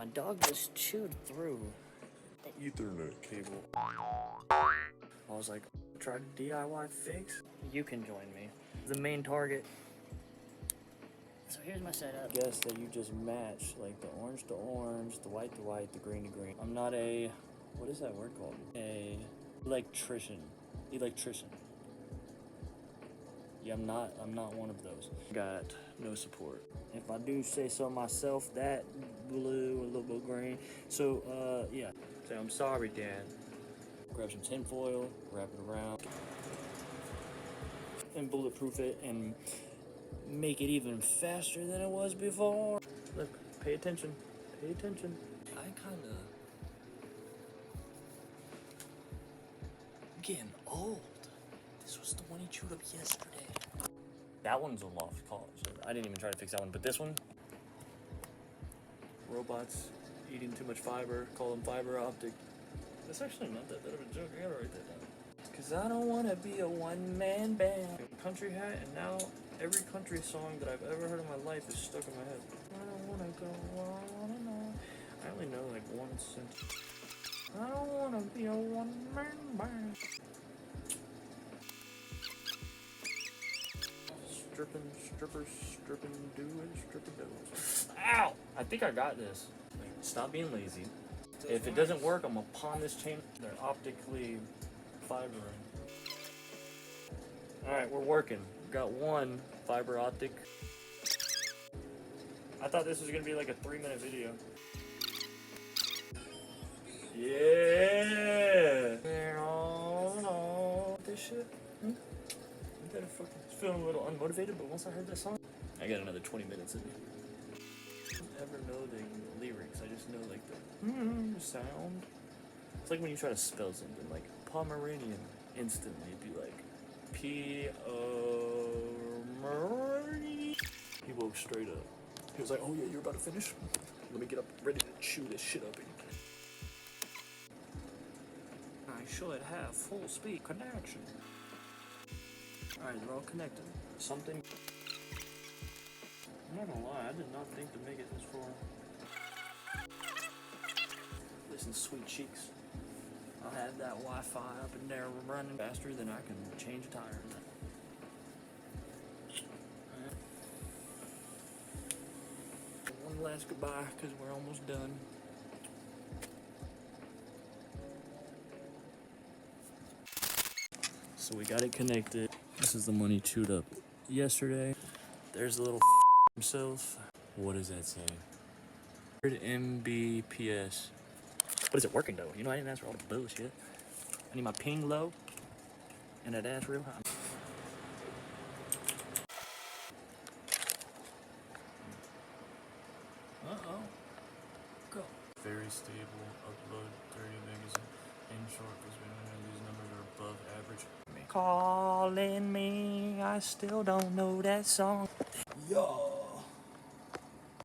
My dog just chewed through the Ethernet cable. I was like, try to DIY fix? You can join me. The main target. So here's my setup. Guess that you just match like the orange to orange, the white to white, the green to green. I'm not a, what is that word called? A electrician. Yeah, I'm not one of those. Got no support. If I do say so myself, that blue, a little bit green. So, yeah. So I'm sorry, Dad. Grab some tin foil, wrap it around, and bulletproof it, and make it even faster than it was before. Look, pay attention. Pay attention. I kinda getting old. This was the one he chewed up yesterday. That one's a lost cause. So I didn't even try to fix that one, but this one. Robots eating too much fiber, call them fiber optic. That's actually not that bad of a joke. I gotta write that down. Cause I don't wanna be a one-man band. Country hat, and now every country song that I've ever heard in my life is stuck in my head. I don't wanna go on and on. I only know like one sentence. I don't wanna be a one-man band. Stripping doers. Ow! I think I got this. Like, stop being lazy. If it doesn't work, I'm gonna pawn this chain. They're optically fibering. Alright, we're working. We've got one fiber optic. I thought this was gonna be like a 3-minute video. Yeah! This shit? I better fucking feeling a little unmotivated, but once I heard that song, I got another 20 minutes in me. I don't ever know the lyrics, I just know like the sound. It's like when you try to spell something, like Pomeranian, instantly it'd be like P-O-M-E. He woke straight up. He was like, oh yeah, you're about to finish? Let me get up, ready to chew this shit up. I should have full speed connection. Alright, they're all connected. Something. I'm not gonna lie, I did not think to make it this far. Listen, sweet cheeks. I'll have that Wi-Fi up in there running faster than I can change a tire. Alright. One last goodbye, because we're almost done. So we got it connected. This is the one he chewed up yesterday. There's a little himself. What does that say? 100 Mbps. But is it working though? You know, I didn't ask for all the bullshit. I need my ping low and that ass real high. Uh-oh. Go. Very stable. Upload 30 megas in short because we don't know these numbers are above average. Calling me, I still don't know that song. Yo!